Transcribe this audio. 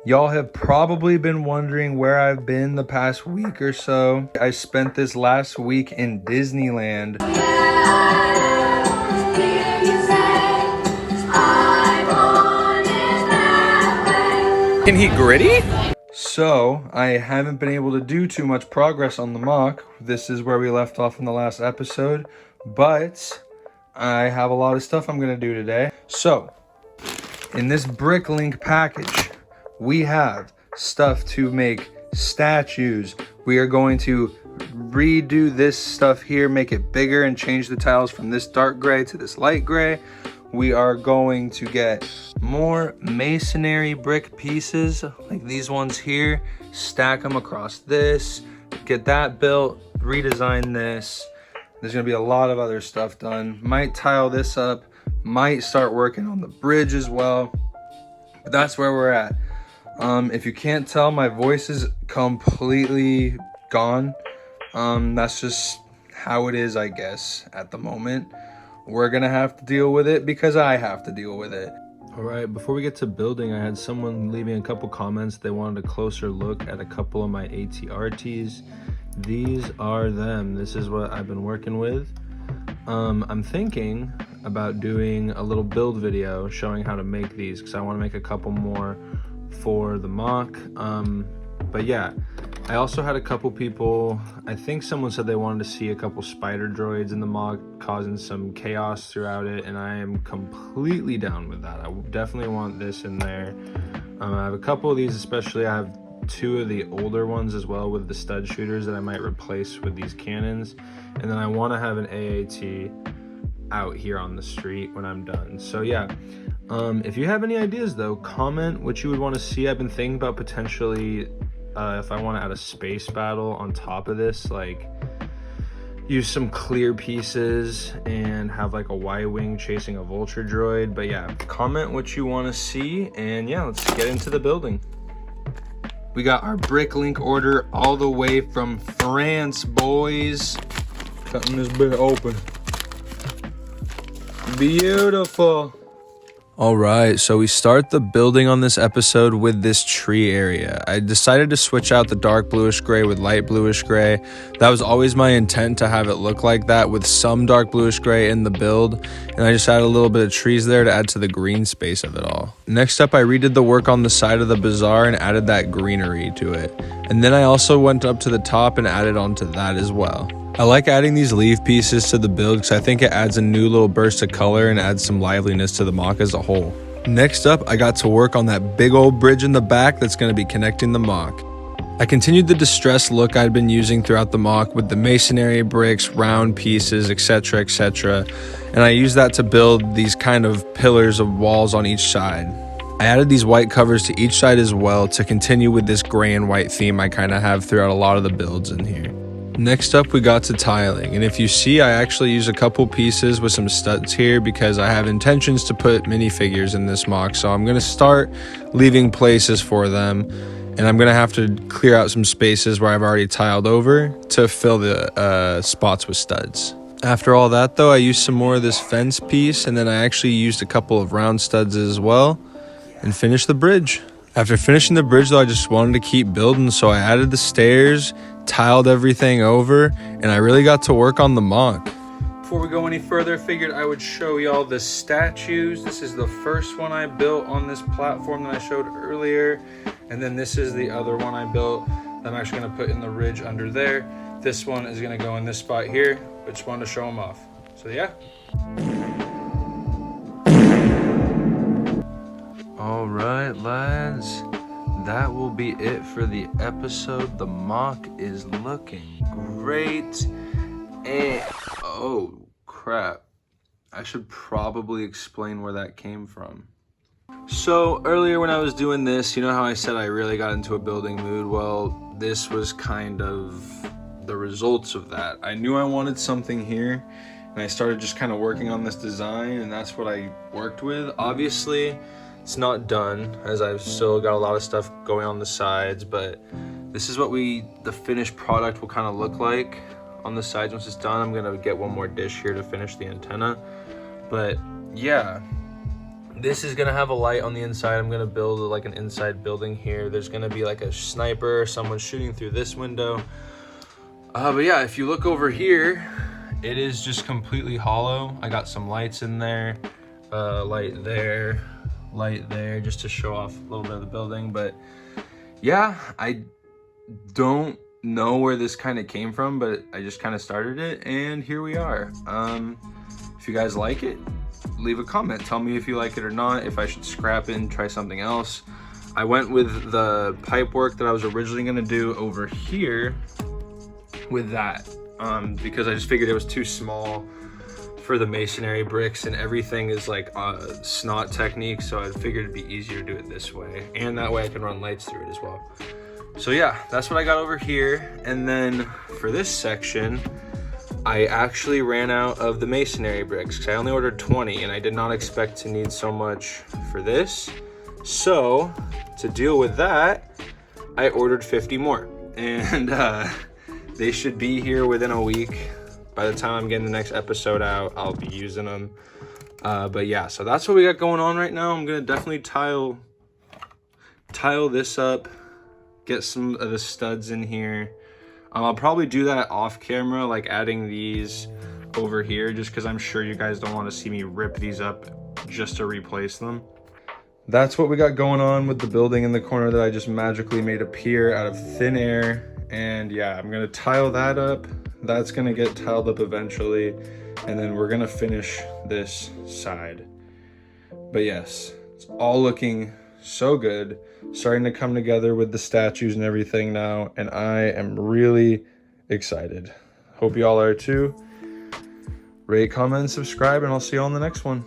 Y'all have probably been wondering where I've been the past week or so. I spent this last week in Disneyland. Can he gritty? So I haven't been able to do too much progress on the mock. This is where we left off in the last episode, but I have a lot of stuff I'm gonna do today. So in this BircksCascade package, we have stuff to make statues. We are going to redo this stuff here, make it bigger and change the tiles from this dark gray to this light gray. We are going to get more masonry brick pieces like these ones here, stack them across this, get that built, redesign this. There's gonna be a lot of other stuff done. Might tile this up, might start working on the bridge as well. But that's where we're at. If you can't tell, my voice is completely gone. That's just how it is, I guess, at the moment. We're gonna have to deal with it because I have to deal with it. All right, before we get to building, I had someone leaving a couple comments. They wanted a closer look at a couple of my ATRTs. These are them. This is what I've been working with. I'm thinking about doing a little build video showing how to make these because I want to make a couple more for the mock. But yeah, I also had a couple people, I think someone said they wanted to see a couple spider droids in the mock causing some chaos throughout it, and I am completely down with that. I definitely want this in there. I have a couple of these, especially I have two of the older ones as well with the stud shooters that I might replace with these cannons, and then I want to have an AAT out here on the street when I'm done. So yeah, if you have any ideas though, comment what you would want to see. I've been thinking about potentially if I want to add a space battle on top of this, like use some clear pieces and have like a Y-wing chasing a vulture droid. But yeah, comment what you want to see, and yeah, let's get into the building. We got our BircksCascade order all the way from France, boys. Cutting this bit open. Beautiful. All right, so we start the building on this episode with this tree area. I decided to switch out the dark bluish gray with light bluish gray. That was always my intent, to have it look like that with some dark bluish gray in the build. And I just added a little bit of trees there to add to the green space of it all. Next up, I redid the work on the side of the bazaar and added that greenery to it. And then I also went up to the top and added onto that as well. I like adding these leaf pieces to the build because I think it adds a new little burst of color and adds some liveliness to the mock as a whole. Next up, I got to work on that big old bridge in the back that's going to be connecting the mock. I continued the distressed look I'd been using throughout the mock with the masonry bricks, round pieces, etc, etc, and I used that to build these kind of pillars of walls on each side. I added these white covers to each side as well to continue with this gray and white theme I kind of have throughout a lot of the builds in here. Next up, we got to tiling, and if you see, I actually use a couple pieces with some studs here because I have intentions to put minifigures in this mock, so I'm going to start leaving places for them, and I'm going to have to clear out some spaces where I've already tiled over to fill the spots with studs. After all that though, I used some more of this fence piece, and then I actually used a couple of round studs as well, and finished the bridge. After finishing the bridge though, I just wanted to keep building, so I added the stairs, tiled everything over, and I really got to work on the mock. Before we go any further, I figured I would show y'all the statues. This is the first one I built on this platform that I showed earlier, and then this is the other one I built that I'm actually going to put in the ridge under there. This one is going to go in this spot here, but just wanted to show them off. So yeah. All right, lads. That will be it for the episode. The mock is looking great. And oh crap, I should probably explain where that came from. So earlier when I was doing this, you know how I said I really got into a building mood? Well, this was kind of the results of that. I knew I wanted something here, and I started just kind of working on this design, and that's what I worked with. Obviously, it's not done, as I've still got a lot of stuff going on the sides, but this is what the finished product will kind of look like on the sides once it's done. I'm gonna get one more dish here to finish the antenna, but yeah, This is gonna have a light on the inside. I'm gonna build like an inside building here. There's gonna be like a sniper or someone shooting through this window. But yeah, if you look over here, it is just completely hollow. I got some lights in there, light there, just to show off a little bit of the building. But yeah, I don't know where this kind of came from, but I just kind of started it, and here we are. If you guys like it, leave a comment. Tell me if you like it or not, if I should scrap it and try something else. I went with the pipe work that I was originally gonna do over here with that, because I just figured it was too small for the masonry bricks, and everything is like snot technique, so I figured it'd be easier to do it this way, and that way I can run lights through it as well. So yeah, that's what I got over here. And then for this section, I actually ran out of the masonry bricks because I only ordered 20, and I did not expect to need so much for this. So to deal with that, I ordered 50 more, and they should be here within a week. By the time I'm getting the next episode out, I'll be using them. But yeah, so that's what we got going on right now. I'm gonna definitely tile this up, get some of the studs in here. I'll probably do that off camera, like adding these over here, just because I'm sure you guys don't want to see me rip these up just to replace them. That's what we got going on with the building in the corner that I just magically made appear out of thin air. And yeah, I'm gonna tile that up. That's gonna get tiled up eventually, and then we're gonna finish this side. But yes, it's all looking so good, starting to come together with the statues and everything now, and I am really excited. Hope y'all are too. Rate, comment, subscribe, and I'll see you on the next one.